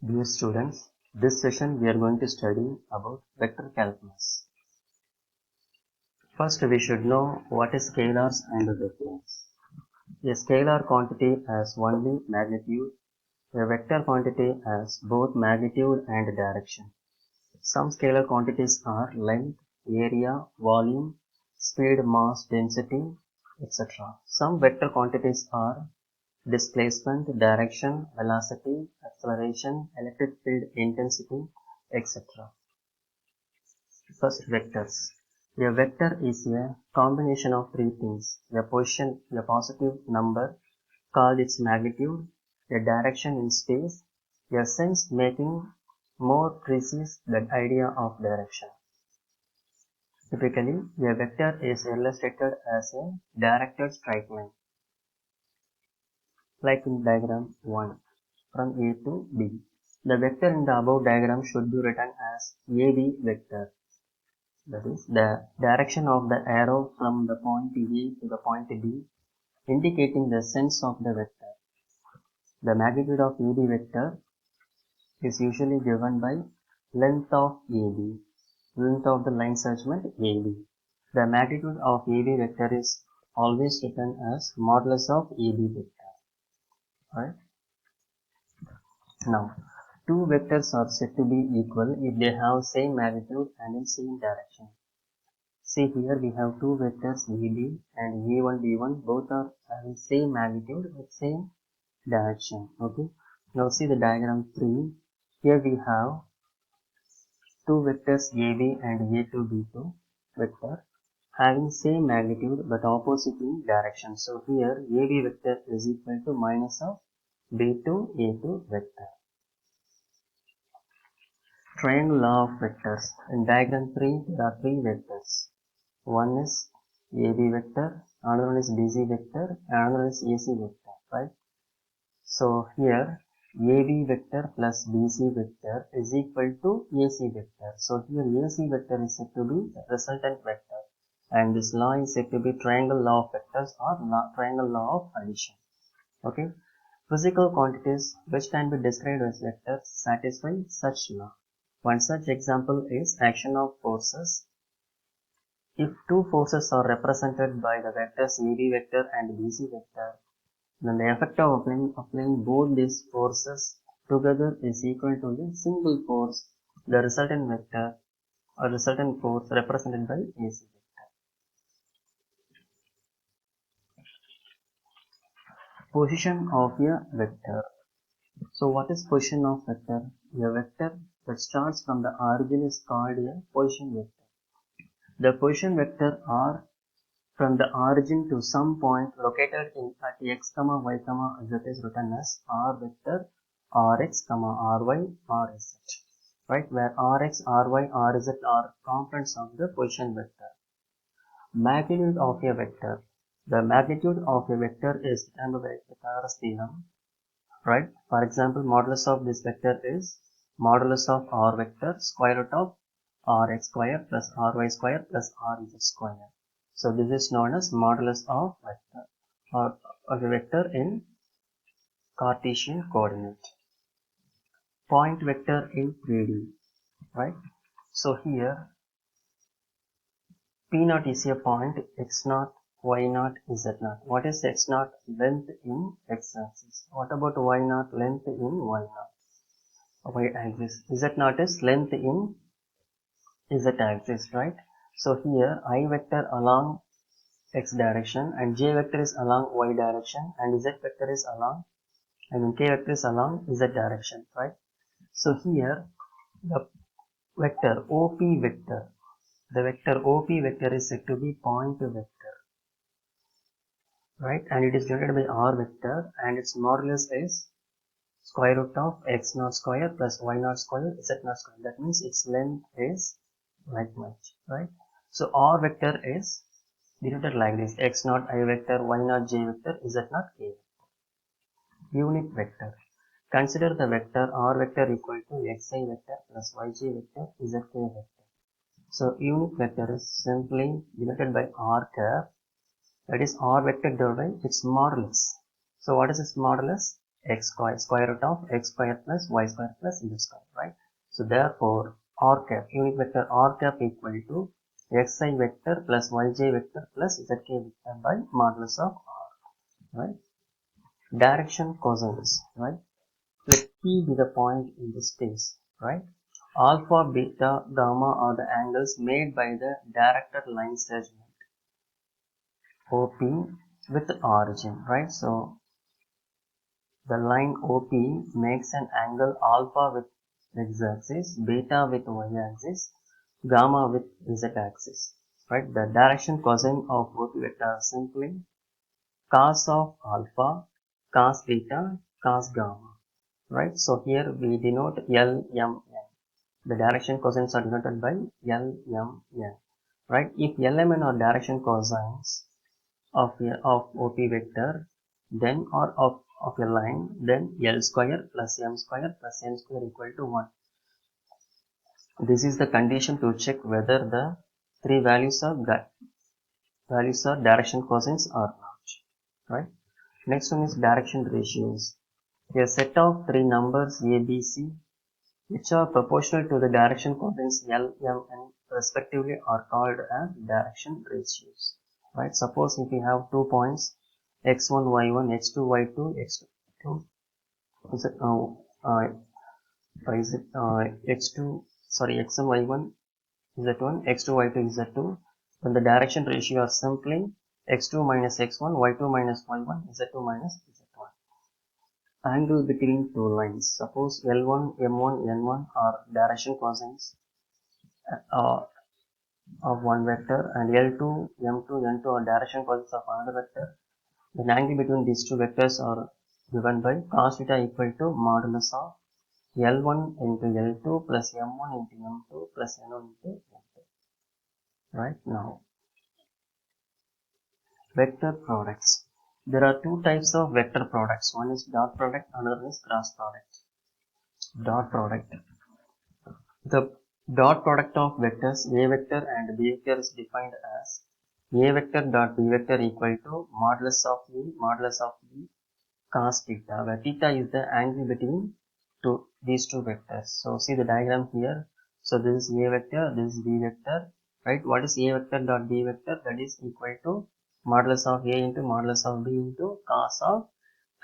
Dear students, this session we are going to study about vector calculus. First we should know what is scalars and vectors. A scalar quantity has only magnitude, a vector quantity has both magnitude and direction. Some scalar quantities are length, area, volume, speed, mass, density, etc. Some vector quantities are displacement, direction, velocity, acceleration, electric field intensity, etc. First, vectors. A vector is a combination of three things: a positive number called its magnitude, a direction in space, a sense making more precise the idea of direction. Typically, a vector is illustrated as a directed straight line, like in diagram 1, from A to B. The vector in the above diagram should be written as AB vector. That is, the direction of the arrow from the point A to the point B, indicating the sense of the vector. The magnitude of AB vector is usually given by length of AB, length of the line segment AB. The magnitude of AB vector is always written as modulus of AB vector. Right? Now, two vectors are said to be equal if they have same magnitude and in same direction. See here we have two vectors VB and V1 V1, both are having same magnitude with same direction. Okay. Now see the diagram 3. Here we have two vectors AB and A2 B2 vector having same magnitude but opposite in direction. So here AB vector is equal to minus of B2 A2 vector. Triangle law of vectors. In diagram 3 there are three vectors. One is AB vector, another one is BC vector, another one is AC vector, right? So here AB vector plus BC vector is equal to AC vector. So here AC vector is said to be the resultant vector, and this law is said to be triangle law of vectors or triangle law of addition. Okay. Physical quantities which can be described as vectors satisfy such law. One such example is action of forces. If two forces are represented by the vectors AB vector and BC vector, then the effect of applying both these forces together is equal to the single force, the resultant vector or resultant force represented by AC vector. Position of a vector. So what is position of vector? A vector that starts from the origin is called a position vector. The position vector are from the origin to some point located at x, y, z is written as r vector rx, ry, rz. Right, where rx, ry, rz are components of the position vector. Magnitude of a vector. The magnitude of a vector is determined by Pythagoras theorem. Right. For example, modulus of this vector is modulus of r vector square root of rx square plus ry square plus rz square. So this is known as modulus of vector or of a vector in Cartesian coordinate. Point vector in 3D. Right. So here P0 is a point, x0, y0, z0. What is x0? Length in x-axis. What about y0? Length in y0. Y-axis. Z0 is length in z-axis, right? So here I vector along x direction and j vector is along y direction and z vector is along, k vector is along z direction, right? So here the vector OP vector, the vector OP vector is said to be point vector, right? And it is denoted by r vector and its modulus is square root of x0 square plus y0 square z0 square. That means its length is like much, right? So r vector is denoted like this: x0 I vector, y0 j vector, z0 k vector. Unit vector. Consider the vector r vector equal to xi vector plus yj vector, zk vector. So unit vector is simply denoted by r cap, that is r vector divided by its modulus. So what is its modulus? x square, square root of x square plus y square plus z square, right? So therefore r cap, unit vector r cap equal to xi vector plus yj vector plus zk vector by modulus of r, right? Direction cosines, right? Let P be the point in the space, right? Alpha, beta, gamma are the angles made by the directed line segment OP with origin, right? So the line OP makes an angle alpha with x-axis, beta with y-axis, gamma with z-axis, right? The direction cosine of OP vector are simply cos of alpha, cos beta, cos gamma, right? So here we denote L, M, N. The direction cosines are denoted by L, M, N, right? If L, M, N are direction cosines of OP vector, then or of a line, then L square plus M square plus N square equal to 1. This is the condition to check whether the three values are direction cosines or not, right? Next one is direction ratios. A set of three numbers A, B, C which are proportional to the direction cosines L, M, N respectively are called as direction ratios, right? Suppose if we have 2 points x1, y1, x2, y2, x2 is it x2 sorry x1, y1 z1, x2, y2 z2, then the direction ratio is simply x2 minus x1, y2 minus y1, z2 minus z1. Angle between two lines. Suppose L1, M1, N1 are direction cosines uh, of one vector and L2, M2, N2 are direction cosines of another vector. The angle between these two vectors are given by cos theta equal to modulus of L1 into L2 plus M1 into M2 plus N1 into N2. Right now, vector products. There are two types of vector products. One is dot product, another is cross product. Dot product. The dot product of vectors A vector and B vector is defined as A vector dot B vector equal to modulus of B cos theta, where theta is the angle between these two vectors. So see the diagram here. So this is A vector, this is B vector, right? What is A vector dot B vector? That is equal to modulus of A into modulus of B into cos of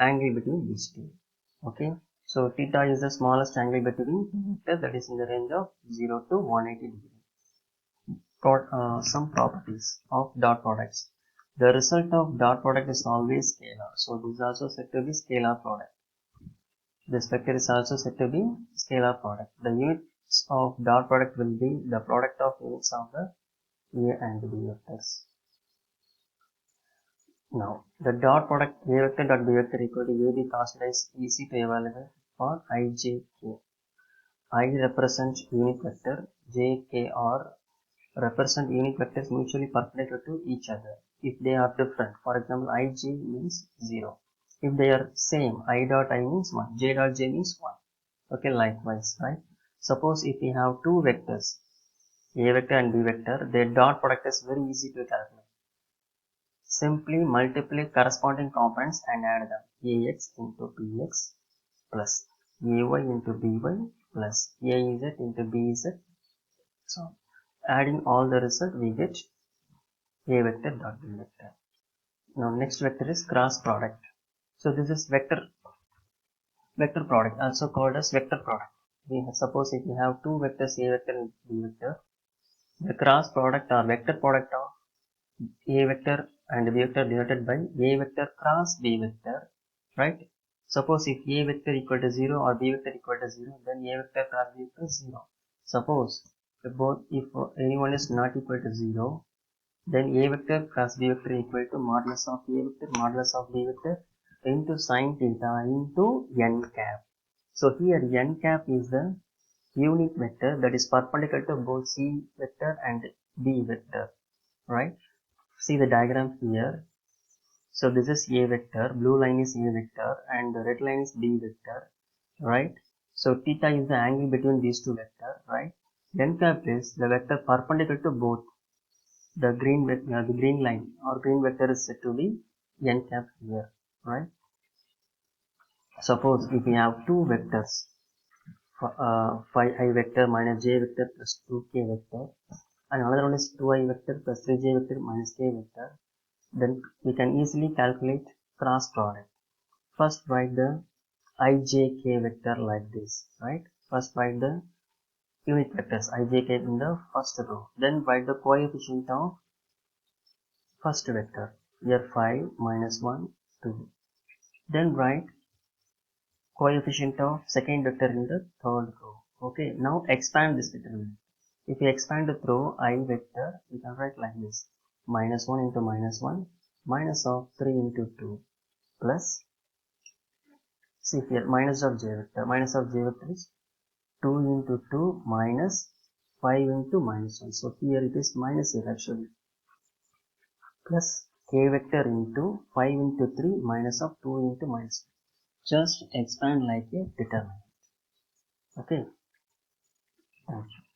angle between these two. Okay. So theta is the smallest angle between vectors, that is in the range of 0 to 180 degree. Some properties of dot products. The result of dot product is always scalar. So this is also said to be scalar product. This vector is also said to be scalar product. The units of dot product will be the product of units of the A and B vectors. Now, the dot product A vector dot B vector equal to AB cos theta is easy to evaluate for I, J, K. I represents unit vector, J, K are represent unit vectors mutually perpendicular to each other. If they are different, for example, Ij means 0. If they are same, I dot I means 1, J dot J means 1. Okay, likewise, right? Suppose if we have two vectors, A vector and B vector, their dot product is very easy to calculate. Simply multiply corresponding components and add them. Ax into Bx plus Ay into By plus Az into Bz. So adding all the result, we get A vector dot B vector. Now next vector is cross product. So this is vector product, also called as vector product. Suppose if you have two vectors A vector and B vector, the cross product or vector product of A vector and B vector divided by A vector cross B vector, right? Suppose if A vector equal to 0 or B vector equal to 0, then A vector cross B vector is 0. Suppose if anyone is not equal to 0, then A vector cross B vector equal to modulus of A vector modulus of B vector into sin theta into n cap. So here n cap is the unit vector that is perpendicular to both C vector and B vector, right? See the diagram here. So this is A vector, blue line is A vector and the red line is B vector, right? So theta is the angle between these two vectors, right? N cap is the vector perpendicular to both. The green line or green vector is said to be n cap here, right? Suppose if we have two vectors, 5i vector minus j vector plus 2k vector, and another one is 2i vector plus 3j vector minus k vector, then we can easily calculate cross product. First write the ijk vector like this, right? First write the unit vectors ijk in the first row, then write the coefficient of first vector, here 5 minus 1 2, then write coefficient of second vector in the third row. Okay, now expand this determinant. If we expand it through I vector, we can write like this: minus 1 into minus 1 minus of 3 into 2 plus, see here, minus of j vector is 2 into 2 minus 5 into minus 1, so here it is minus here actually, plus k vector into 5 into 3 minus of 2 into minus 1. Just expand like a determinant. Okay. Thank you.